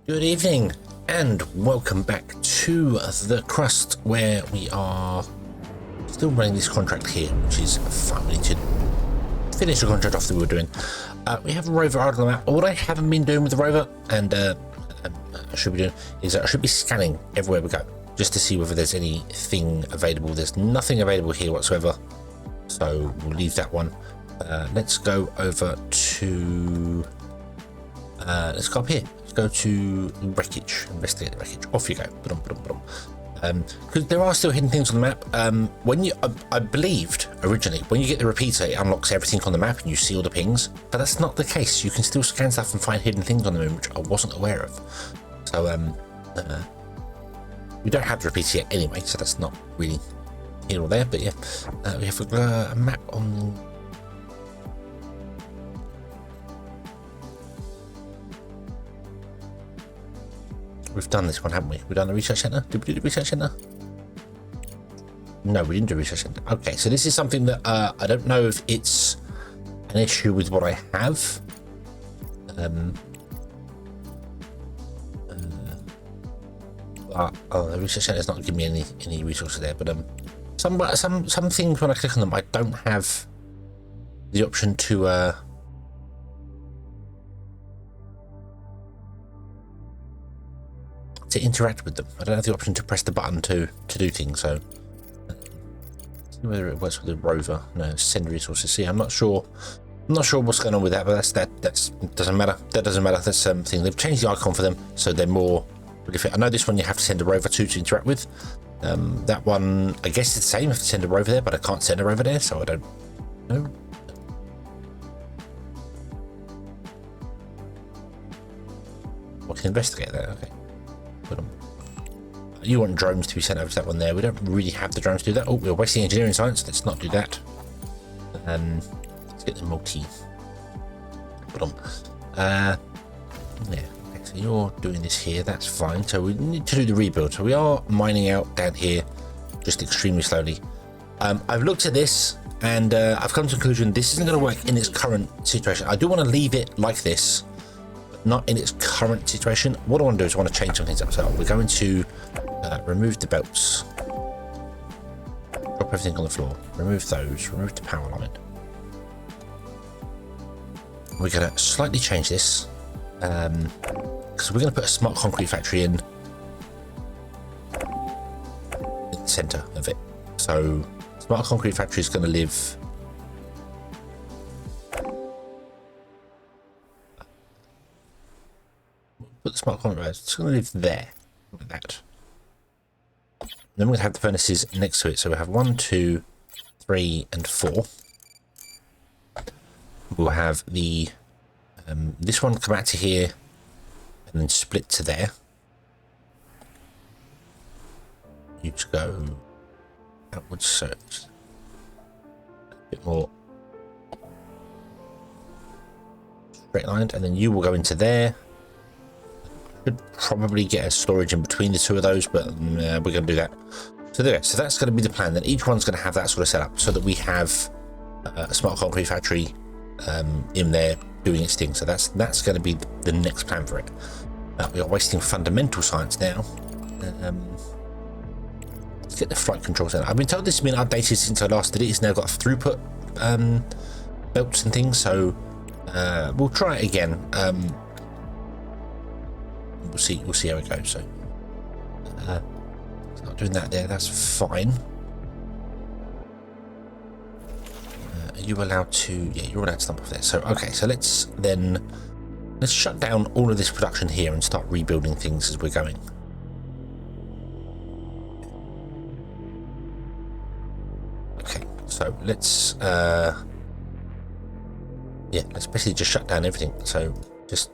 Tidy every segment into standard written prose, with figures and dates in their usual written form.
Good evening and welcome back to the Crust, where we are still running this contract here, which is fun. We need to finish the contract off that we were doing. We have a rover out on the map. What I haven't been doing with the rover, and I should be doing, is I should be scanning everywhere we go, just to see whether there's anything available. There's nothing available here whatsoever, so we'll leave that one. Let's go over to let's go up here. Let's go to wreckage, investigate the wreckage. Off you go. Because there are still hidden things on the map. When you, I believed originally, when you get the repeater, it unlocks everything on the map and you see all the pings. But that's not the case. You can still scan stuff and find hidden things on the moon, which I wasn't aware of. So we don't have the repeater yet anyway, so that's not really here or there. But yeah, we have a map on. We've done this one, haven't we? We've done the research center. Did we do the research center? No, we didn't do research center. Okay, so this is something that I don't know if it's an issue with what I have. The research center is not giving me any resources there. But some things when I click on them, I don't have the option to. To interact with them. I don't have the option to press the button to do things, so see whether it works with the rover. No, send resources. See, I'm not sure what's going on with that, but that's doesn't matter. That doesn't matter. That's something. They've changed the icon for them, so they're more really fit. I know this one you have to send a rover to interact with. That one, I guess it's the same. I have to send a rover there, but I can't send a rover there, so I don't know. I can investigate that. Okay. You want drones to be sent over to that one there. We don't really have the drones to do that. Oh, we're wasting engineering science. Let's not do that. Let's get the multi. Yeah. Okay, so you're doing this here. That's fine. So we need to do the rebuild. So we are mining out down here, just extremely slowly. I've looked at this and I've come to the conclusion this isn't going to work in its current situation. I do want to leave it like this. Not in its current situation. What I want to do is I want to change some things up. So we're going to remove the belts, drop everything on the floor, remove those, remove the power line. We're going to slightly change this because we're going to put a smart concrete factory in the center of it. So smart concrete factory is going to live put the smart concrete, it's going to live there, like that. Then we're going to have the furnaces next to it. So we have 1, 2, 3, and 4. We'll have the this one come out to here and then split to there. You just go outwards, so it's a bit more straight lined, and then you will go into there. Could probably get a storage in between the two of those, but we're going to do that. So there, so that's going to be the plan. Then each one's going to have that sort of setup, so that we have a smart concrete factory in there doing its thing. So that's going to be the next plan for it. We are wasting fundamental science now. Let's get the flight control center. I've been told this has been updated since I last did it. It's now got throughput belts and things. So we'll try it again. We'll see how it goes. So not doing that there, that's fine. Are you allowed to? Yeah, you're allowed to stump off there. So okay, so let's shut down all of this production here and start rebuilding things as we're going. Okay, so let's let's basically just shut down everything. So just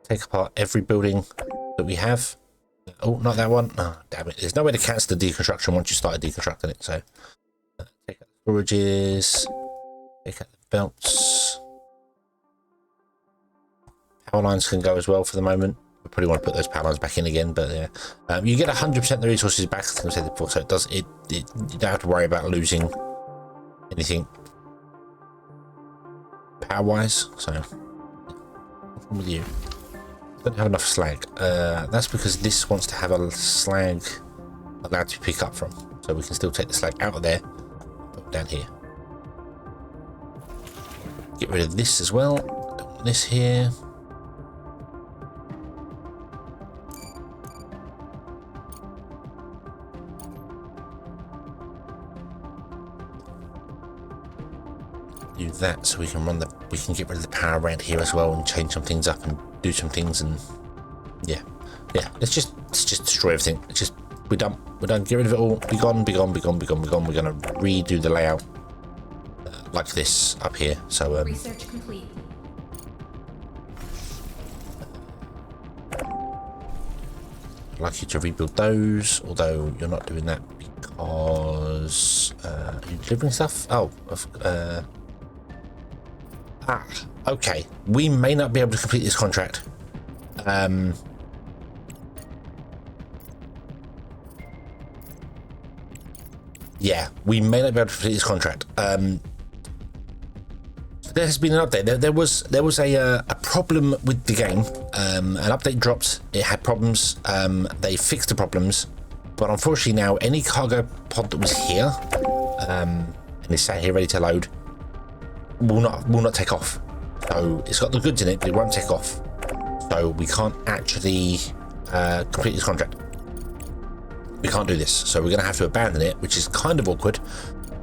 take apart every building that we have. Oh, not that one. Oh, damn it. There's no way to cancel the deconstruction once you started deconstructing it. So take out the storages, take out the belts. Power lines can go as well for the moment. We probably want to put those power lines back in again, but yeah. You get 100% of the resources back, I think I said before, so you don't have to worry about losing anything power wise. So with you. Don't have enough slag. That's because this wants to have a slag allowed to pick up from, so we can still take the slag out of there, put it down here. Get rid of this as well. Don't want this here. Do that so we can get rid of the power around here as well and change some things up and do some things, and yeah. Let's just destroy everything. We're done. Get rid of it all. Be gone. We're gonna redo the layout like this up here. So research complete. I'd like you to rebuild those, although you're not doing that because you're delivering stuff. Okay. We may not be able to complete this contract. Yeah, we may not be able to complete this contract. There has been an update. There was a problem with the game. An update dropped. It had problems. They fixed the problems, but unfortunately now any cargo pod that was here and is sat here ready to load will not take off. So it's got the goods in it, but it won't take off. So we can't actually complete this contract. We can't do this. So we're going to have to abandon it, which is kind of awkward.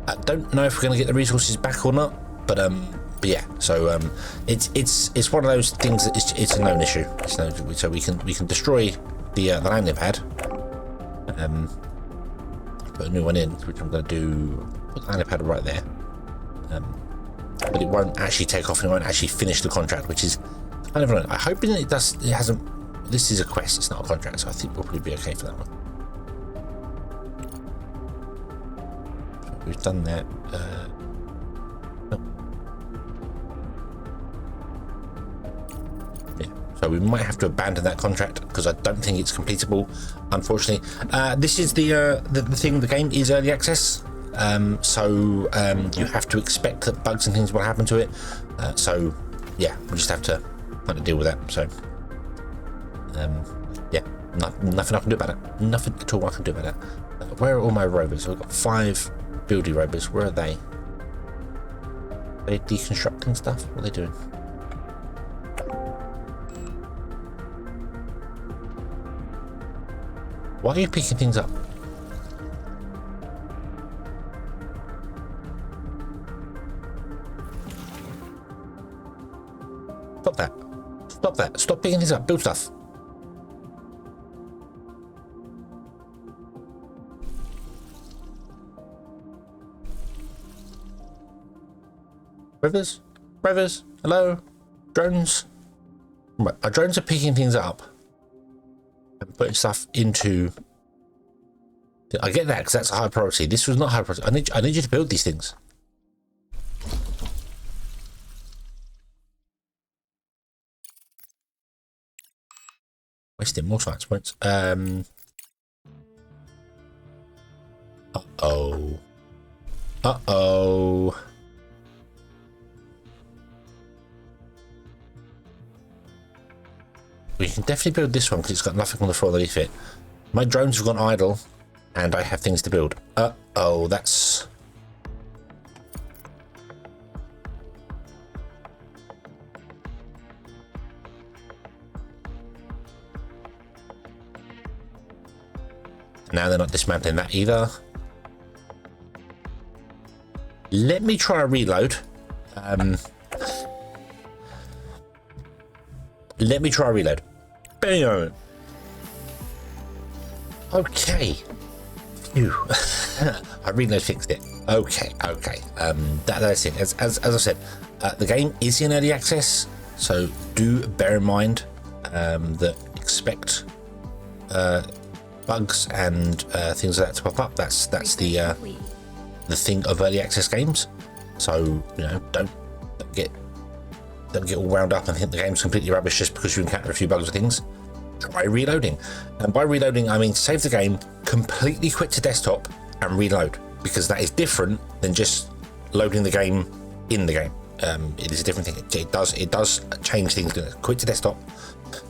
I don't know if we're going to get the resources back or not, but yeah. So it's one of those things that it's a known issue. So we can destroy the landing pad. Put a new one in, which I'm going to do. Put the landing pad right there. But it won't actually take off and it won't actually finish the contract, which is kind of annoying. I hope it does. It hasn't. This is a quest. It's not a contract, so I think we'll probably be okay for that one. We've done that. Yeah, so we might have to abandon that contract because I don't think it's completable, unfortunately. This is the thing. The game is early access. So you have to expect that bugs and things will happen to it. So yeah, we just have to kind of deal with that. So yeah, nothing I can do about it. Nothing at all I can do about it. Where are all my rovers? We've got 5 buildy rovers. Where are they? Are they deconstructing stuff? What are they doing? Why are you picking things up? Stop that. Stop picking things up. Build stuff. Revers, hello? Drones? Right, our drones are picking things up and putting stuff into... I get that because that's a high priority. This was not high priority. I need you to build these things. Wasting more science points. Uh-oh. We can definitely build this one because it's got nothing on the floor underneath it. My drones have gone idle and I have things to build. Uh-oh, that's... Now they're not dismantling that either. Let me try a reload. Let me try a reload. Bam. Okay. Phew. I reload fixed it. Okay. That's it. As I said, the game is in early access, so do bear in mind that expect bugs and things like that to pop up. That's the thing of early access games. So you know, don't get all wound up and think the game's completely rubbish just because you encounter a few bugs or things. Try reloading, and by reloading I mean save the game, completely quit to desktop and reload, because that is different than just loading the game in the game. it is a different thing. It does change things. Quit to desktop.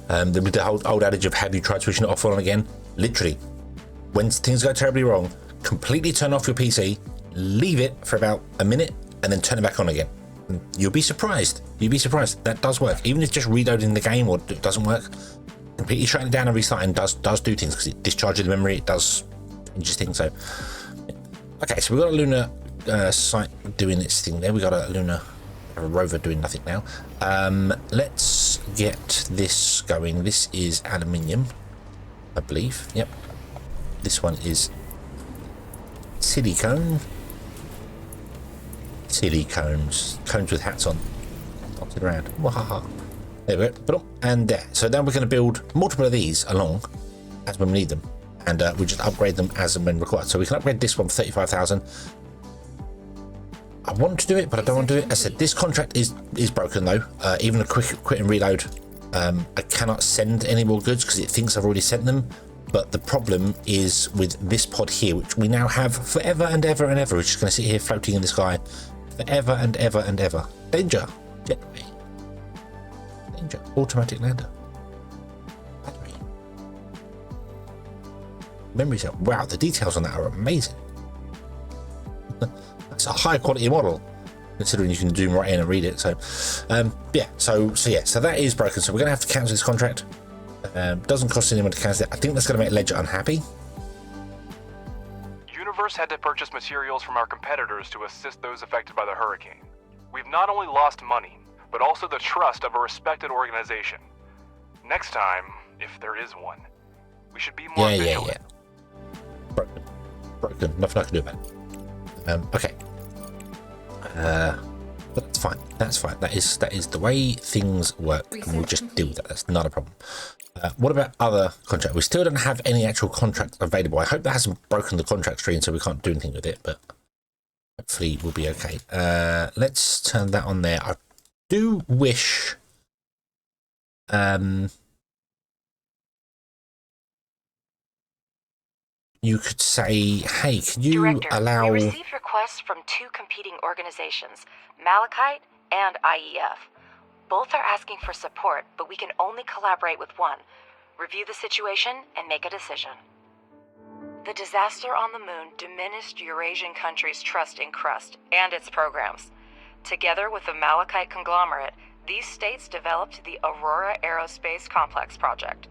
The old adage of have you tried switching it off on again? Literally, when things go terribly wrong, completely turn off your PC, leave it for about a minute, and then turn it back on again. And you'll be surprised. You'll be surprised. That does work. Even if just reloading the game or it doesn't work, completely shutting it down and restarting does do things, because it discharges the memory. It does changes things. So, okay, so we've got a lunar site doing its thing there. We got a lunar. A rover doing nothing now. Let's get this going. This is aluminium, I believe. Yep. This one is silicone. Silicones. Cones with hats on. Dotted around. Wahaha. There we go. And there. So now we're going to build multiple of these along as when we need them. And we just upgrade them as and when required. So we can upgrade this one for 35,000. I want to do it, but I don't want to do it. I said this contract is broken though. Even a quit and reload, I cannot send any more goods because it thinks I've already sent them. But the problem is with this pod here, which we now have forever and ever and ever, which is going to sit here floating in the sky forever and ever and ever. Danger, jetway, danger, automatic lander, battery, memory cell. Wow, the details on that are amazing. It's a high quality model considering you can zoom right in and read it. So yeah, so that is broken. So we're gonna have to cancel this contract. Doesn't cost anyone to cancel it. I think that's gonna make Ledger unhappy. Universe had to purchase materials from our competitors to assist those affected by the hurricane. We've not only lost money, but also the trust of a respected organization. Next time, if there is one, we should be more vigilant. Broken. Nothing I can do about it. Okay. But that's fine. That's fine. That is the way things work, and we'll just deal with that. That's not a problem. What about other contract? We still don't have any actual contract available. I hope that hasn't broken the contract screen, so we can't do anything with it. But hopefully we'll be okay. Let's turn that on there. I do wish. You could say, hey, can you Director, allow... we received requests from two competing organizations, Malachite and IEF. Both are asking for support, but we can only collaborate with one. Review the situation and make a decision. The disaster on the moon diminished Eurasian countries' trust in Crust and its programs. Together with the Malachite conglomerate, these states developed the Aurora Aerospace Complex project.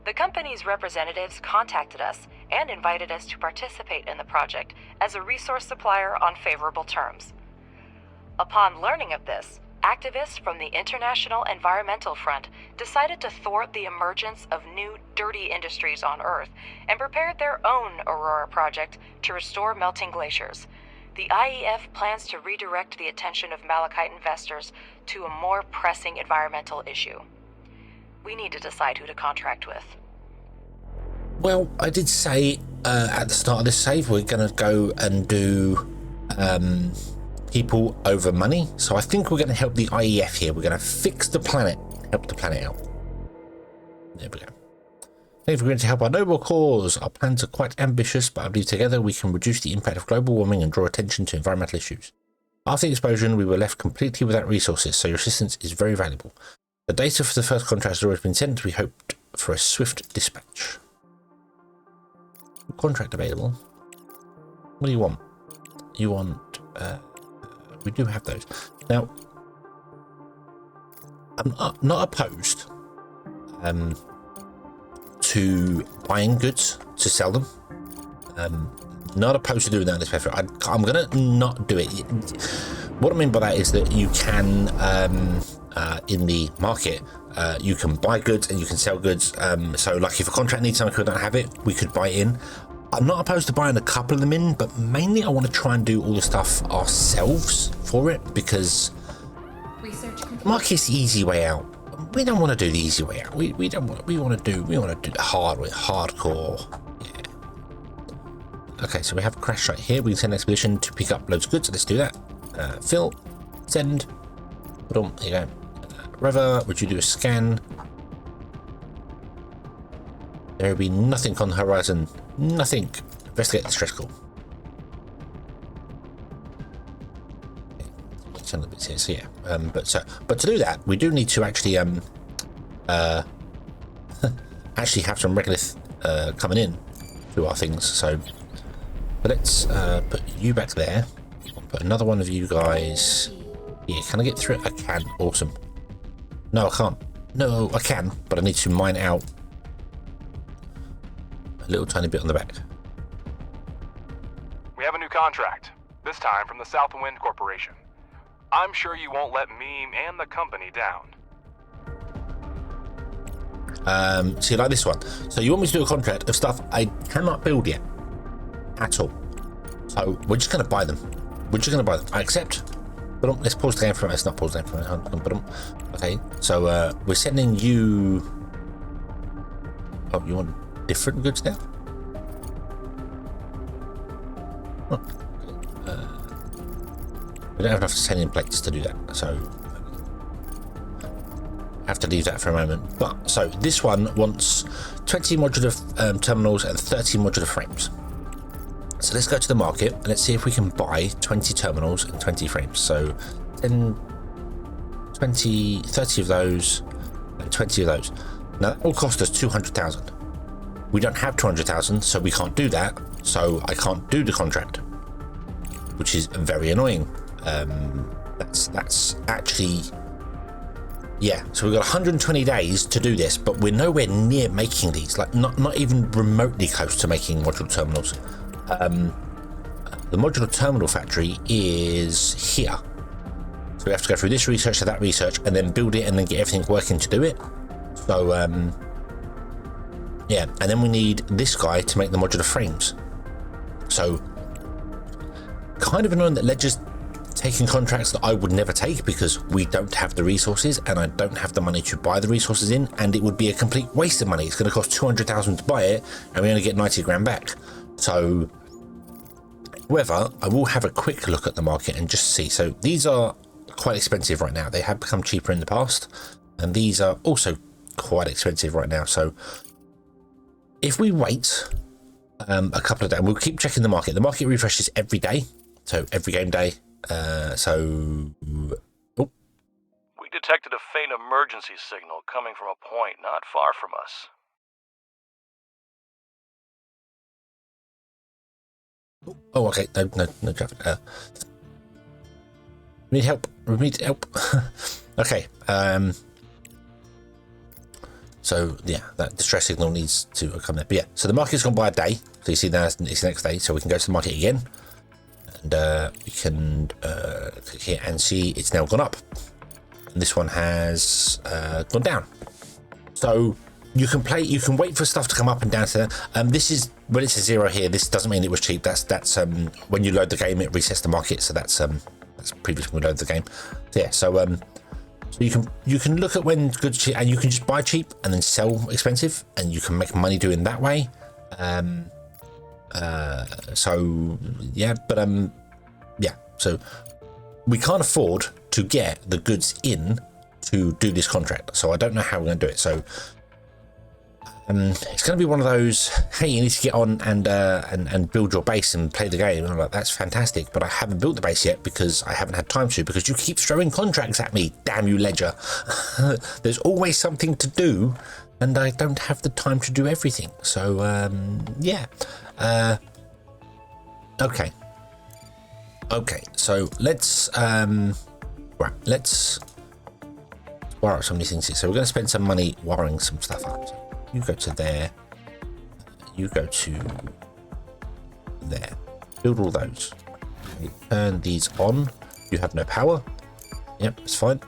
The company's representatives contacted us and invited us to participate in the project as a resource supplier on favorable terms. Upon learning of this, activists from the International Environmental Front decided to thwart the emergence of new dirty industries on Earth and prepared their own Aurora project to restore melting glaciers. The IEF plans to redirect the attention of Malachite investors to a more pressing environmental issue. We need to decide who to contract with. Well, I did say at the start of this save we're going to go and do people over money. So I think we're going to help the IEF here. We're going to fix the planet, help the planet out. There we go. Thank you for agreeing to help our noble cause. Our plans are quite ambitious, but I believe together we can reduce the impact of global warming and draw attention to environmental issues. After the explosion, we were left completely without resources, so your assistance is very valuable. The data for the first contract has already been sent. We hoped for a swift dispatch. Contract available. What do you want? You want... we do have those. Now, I'm not opposed to buying goods to sell them. Not opposed to doing that in this paper. I'm going to not do it. What I mean by that is that you can, in the market, you can buy goods and you can sell goods. So like if a contract needs something we don't have it, we could buy it in. I'm not opposed to buying a couple of them in, but mainly I want to try and do all the stuff ourselves for it, because market's the easy way out. We don't want to do the easy way out. We want to do the hard way, hardcore. Yeah. Okay, so we have a crash right here. We can send an expedition to pick up loads of goods. Let's do that. Fill, send. Boom, there you go. Rover, would you do a scan? There will be nothing on the horizon. Nothing. Investigate the stress call. internal bits here. So yeah, but to do that, we do need to actually actually have some regolith coming in to our things. So, but let's put you back there. I'll put another one of you guys. Yeah, can I get through it? I can. Awesome. No, I can't. No, I can, but I need to mine out a little tiny bit on the back. We have a new contract, this time from the Southwind Corporation. I'm sure you won't let me and the company down. See, like this one. So you want me to do a contract of stuff I cannot build yet at all. So we're just going to buy them. We're just going to buy them. I accept. But let's pause the game for a minute. Let's not pause the game for a minute. Okay, so we're sending you. Oh, you want different goods now? Oh, we don't have enough sending plates to do that, so I have to leave that for a moment. But so this one wants 20 modular terminals and 30 modular frames. So let's go to the market and let's see if we can buy 20 terminals and 20 frames. So 10, 20, 30 of those and 20 of those. Now that will cost us 200,000. We don't have 200,000, so we can't do that. So I can't do the contract, which is very annoying. That's actually, yeah. So we've got 120 days to do this, but we're nowhere near making these. Like not even remotely close to making modular terminals. The modular terminal factory is here, so we have to go through this research to that research and then build it and then get everything working to do it. So yeah, and then we need this guy to make the modular frames. So kind of annoying that Ledger's taking contracts that I would never take because we don't have the resources and I don't have the money to buy the resources in, and it would be a complete waste of money. It's going to cost 200,000 to buy it and we only get 90 grand back. So however, I will have a quick look at the market and just see. So these are quite expensive right now. They have become cheaper in the past, and these are also quite expensive right now. So if we wait a couple of days, we'll keep checking the market. The market refreshes every day, so every game day. We detected a faint emergency signal coming from a point not far from us. Oh, okay. No traffic. We need help. We need help. Okay. So yeah, that distress signal needs to come there. But yeah, so the market's gone by a day. So you see now it's the next day. So we can go to the market again, and we can click here and see it's now gone up. And this one has gone down. So you can wait for stuff to come up and down to that. This is when it says 0 here. This doesn't mean it was cheap. That's when you load the game, it resets the market. So that's previous when we load the game. So yeah, so you can look at when goods cheap, and you can just buy cheap and then sell expensive, and you can make money doing that way. So yeah, but yeah, so we can't afford to get the goods in to do this contract. So I don't know how we're going to do it. So it's going to be one of those, hey, you need to get on and build your base and play the game. And I'm like, that's fantastic, but I haven't built the base yet because I haven't had time to, because you keep throwing contracts at me. Damn you, Ledger. There's always something to do, and I don't have the time to do everything. So yeah. Okay. So let's let's wire up some of these things here. So we're going to spend some money wiring some stuff up. So you go to there, you go to there, build all those. Okay, turn these on. You have no power. Yep, it's fine.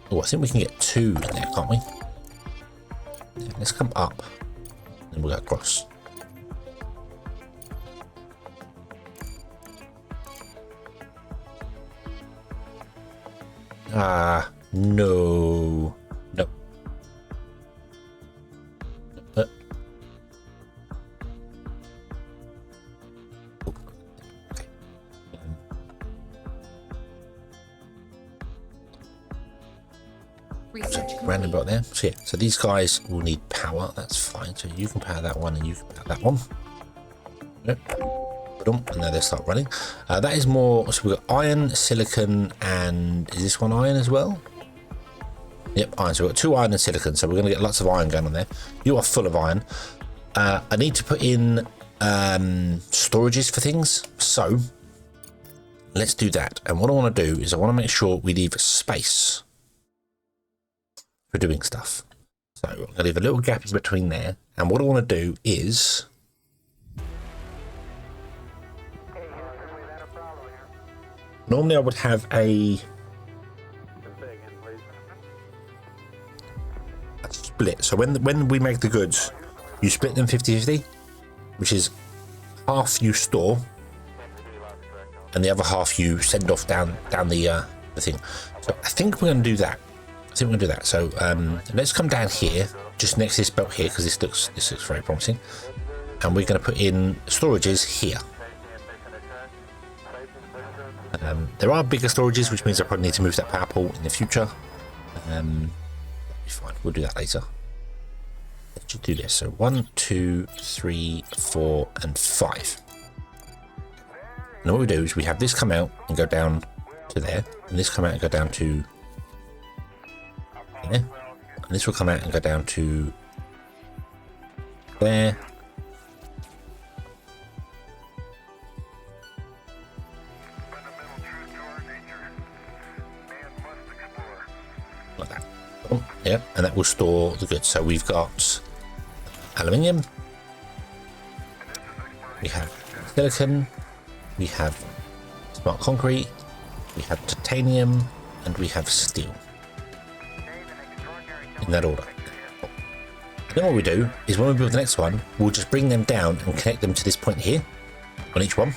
Oh, I think we can get 2 in there, can't we? Yeah, let's come up and we'll go across. No. Nope. Okay. Random about there. So yeah, so these guys will need power. That's fine. So you can power that one and you can power that one. Yep. And now they start running. That is more. So we've got iron, silicon, and is this one iron as well? Yep, iron. So we've got 2 iron and silicon. So we're going to get lots of iron going on there. You are full of iron. I need to put in storages for things. So let's do that. And what I want to do is I want to make sure we leave space for doing stuff. So I'm going to leave a little gap in between there. And what I want to do is normally I would have a split. So when we make the goods, you split them 50-50, which is half you store and the other half you send off down the thing. So I think we're going to do that. So let's come down here, just next to this belt here, because this looks very promising. And we're going to put in storages here. There are bigger storages, which means I probably need to move that power pole in the future. That'll be fine. We'll do that later. Let's just do this. So 1, 2, 3, 4, and 5. And what we do is we have this come out and go down to there, and this come out and go down to there, and this will come out and go down to there. Like that. Yeah, and that will store the goods. So we've got aluminium, we have silicon, we have smart concrete, we have titanium, and we have steel. In that order. Then what we do is when we build the next one, we'll just bring them down and connect them to this point here on each one.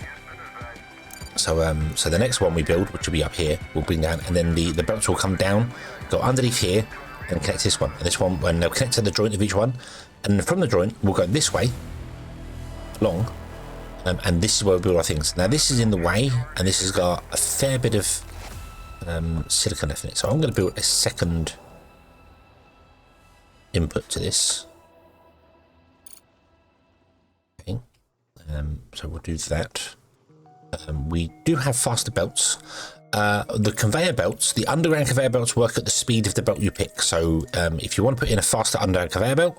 So so the next one we build, which will be up here, we'll bring down, and then the belts will come down, go underneath here, and connect to this one. And this one, when they'll connect to the joint of each one, and from the joint we'll go this way along, and this is where we build our things. Now this is in the way, and this has got a fair bit of silicon left in it. So I'm going to build a second input to this. Okay. So we'll do that. We do have faster belts. The conveyor belts, the underground conveyor belts, work at the speed of the belt you pick. So if you want to put in a faster underground conveyor belt,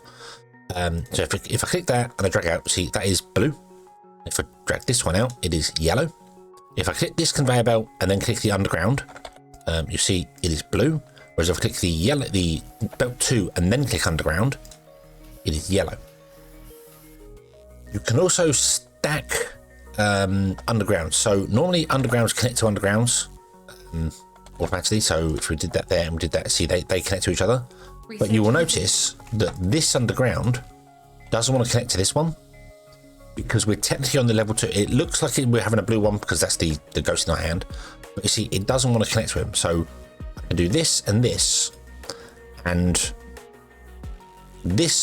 so if I click that and I drag out, see that is blue. If I drag this one out, it is yellow. If I click this conveyor belt and then click the underground, you see it is blue. Whereas if I click the belt 2 and then click underground, it is yellow. You can also stack underground. So normally undergrounds connect to undergrounds automatically. So if we did that there and we did that, see they connect to each other. But you will notice that this underground doesn't want to connect to this one because we're technically on the level 2. It looks like we're having a blue one because that's the ghost in our hand. But you see, it doesn't want to connect to him. So I can do this, and this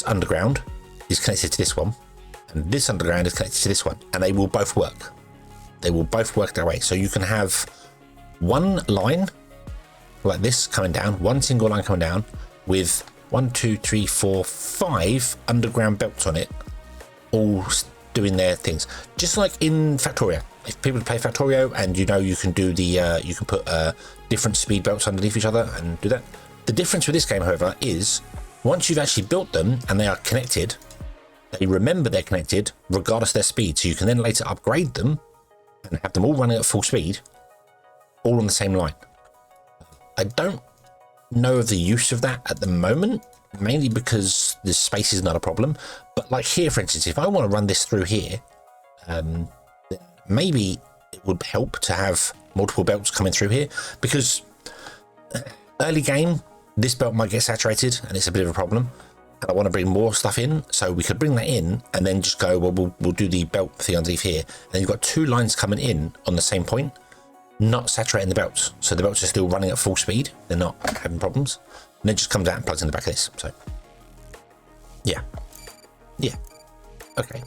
underground is connected to this one, and this underground is connected to this one, and they will both work. They will both work that way. So you can have one line like this coming down, one single line coming down with 1, 2, 3, 4, 5 underground belts on it, all doing their things. Just like in Factorio. If people play Factorio and you can do the you can put different speed belts underneath each other and do that. The difference with this game, however, is once you've actually built them and they are connected, they remember they're connected regardless of their speed. So you can then later upgrade them and have them all running at full speed, all on the same line. I don't know of the use of that at the moment, mainly because the space is not a problem. But like here, for instance, if I want to run this through here, maybe it would help to have multiple belts coming through here, because early game this belt might get saturated and it's a bit of a problem, and I want to bring more stuff in, so we could bring that in and then just go, well, we'll do the belt thing underneath here, and then you've got 2 lines coming in on the same point, not saturating the belts, so the belts are still running at full speed, they're not having problems, and it just comes out and plugs in the back of this. So yeah, okay.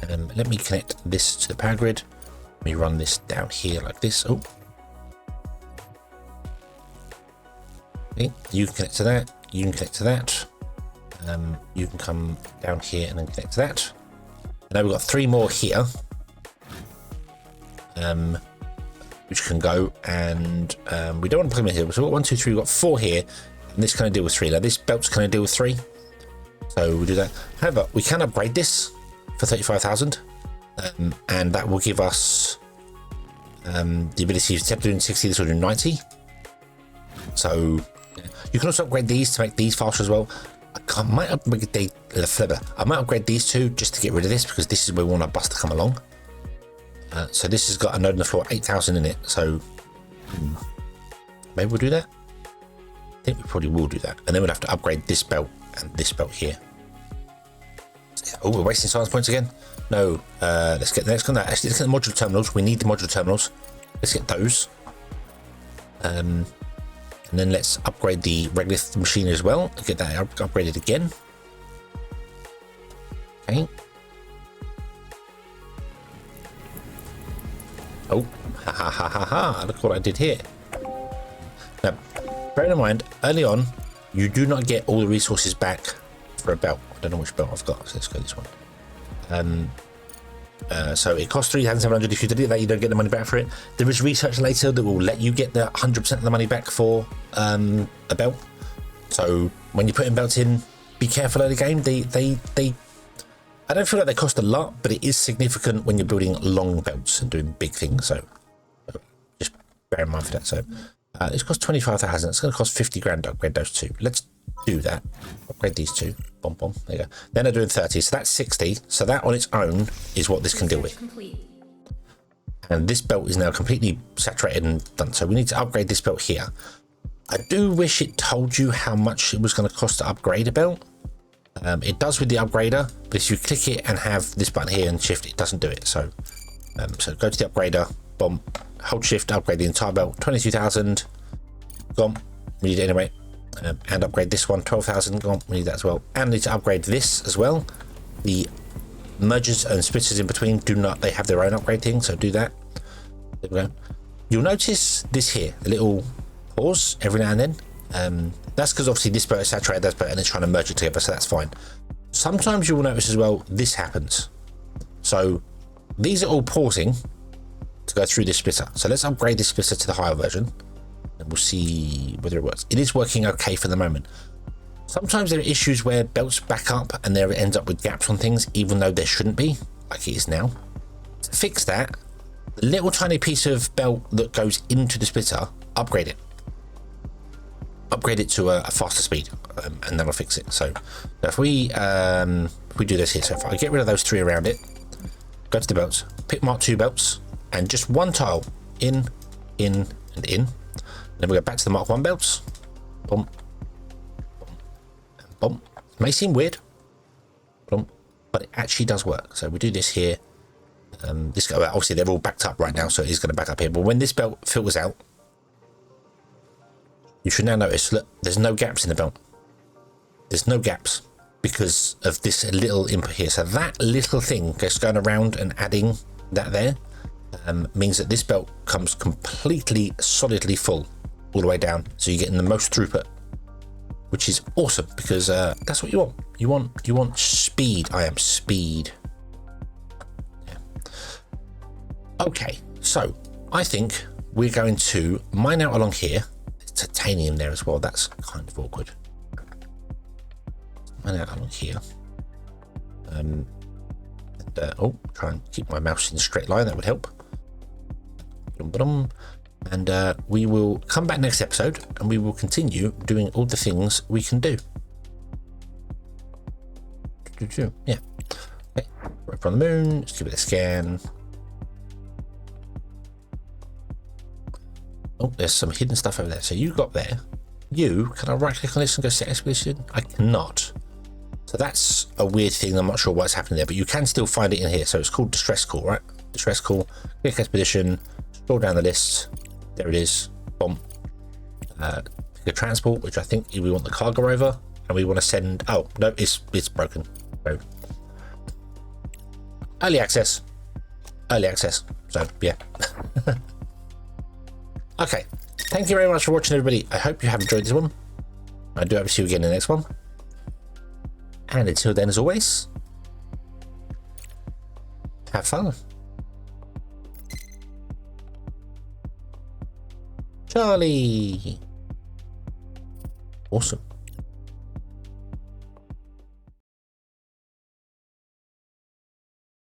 Let me connect this to the power grid. Let me run this down here like this. Oh, okay. You can connect to that. You can connect to that. You can come down here and then connect to that. And now we've got 3 more here. which can go, and we don't want to put them in here. So we've got 1, 2, 3, we've got 4 here, and this can deal with 3. Now this belt's can deal with 3, so we'll do that. However, we can upgrade this for 35,000, and that will give us the ability, instead of doing 60, this will do 90. So you can also upgrade these to make these faster as well. I might upgrade these two just to get rid of this, because this is where we want our bus to come along. So this has got a node on the floor, 8,000 in it, so maybe we'll do that. I think we probably will do that, and then we'll have to upgrade this belt and this belt here. Oh, we're wasting science points again. No, let's get the next one. Actually, let's get the modular terminals. We need the modular terminals. Let's get those. And then let's upgrade the regolith machine as well. Get that upgraded again. Okay. Oh, ha ha ha ha ha! Look what I did here. Now, bear in mind, early on, you do not get all the resources back for a belt. I don't know which belt I've got, so let's go this one. So it costs 3,700. If you delete that, you don't get the money back for it. There is research later that will let you get the 100% of the money back for a belt. So when you put in belts in, be careful early game. They I don't feel like they cost a lot, but it is significant when you're building long belts and doing big things. So just bear in mind for that. So this costs 25,000. It's going to cost 50 grand to upgrade those two. Let's do that. Upgrade these two. Boom, boom. There you go. Then they're doing 30. So that's 60. So that on its own is what this can deal with. And this belt is now completely saturated and done. So we need to upgrade this belt here. I do wish it told you how much it was going to cost to upgrade a belt. It does with the upgrader, but if you click it and have this button here and shift, it doesn't do it. So so go to the upgrader, boom, hold shift, upgrade the entire belt, 22,000, gone, we need it anyway. And upgrade this one, 12,000, gone, we need that as well. And need to upgrade this as well. The mergers and splitters in between do not, they have their own upgrade thing, so do that. There we go. You'll notice this here, a little pause every now and then. That's because obviously this belt is saturated, that's belt, and it's trying to merge it together, so that's fine. Sometimes you will notice as well, this happens. So these are all pausing to go through this splitter. So let's upgrade this splitter to the higher version, and we'll see whether it works. It is working okay for the moment. Sometimes there are issues where belts back up and there it ends up with gaps on things, even though there shouldn't be, like it is now. To fix that, the little tiny piece of belt that goes into the splitter, upgrade it. Upgrade it to a faster speed, and that'll fix it. So if we do this here, so if I get rid of those 3 around it, go to the belts, pick Mark 2 belts, and just one tile in, and in. Then we go back to the Mark 1 belts. Boom, boom, and boom. It may seem weird, boom, but it actually does work. So we do this here. This obviously they're all backed up right now, so it is going to back up here. But when this belt filters out, you should now notice, look, there's no gaps in the belt. There's no gaps because of this little input here. So that little thing just going around and adding that there means that this belt comes completely solidly full all the way down. So you're getting the most throughput, which is awesome because that's what you want. You want speed. I am speed. Yeah. Okay, so I think we're going to mine out along here. Titanium there as well, that's kind of awkward. And out along here, try and keep my mouse in a straight line, that would help. And we will come back next episode and we will continue doing all the things we can do. Yeah, okay. Right from the moon, let's give it a scan. Oh, there's some hidden stuff over there. So you got there. Can I right click on this and go set expedition? I cannot. So that's a weird thing. I'm not sure what's happening there, but you can still find it in here. So it's called distress call, right? Distress call, click expedition, scroll down the list. There it is. Boom. Pick a transport, which I think we want the cargo over, and we want to send. Oh no, it's broken. So early access. So yeah. Okay, thank you very much for watching, everybody. I hope you have enjoyed this one. I do hope to see you again in the next one. And until then, as always, have fun. Charlie. Awesome.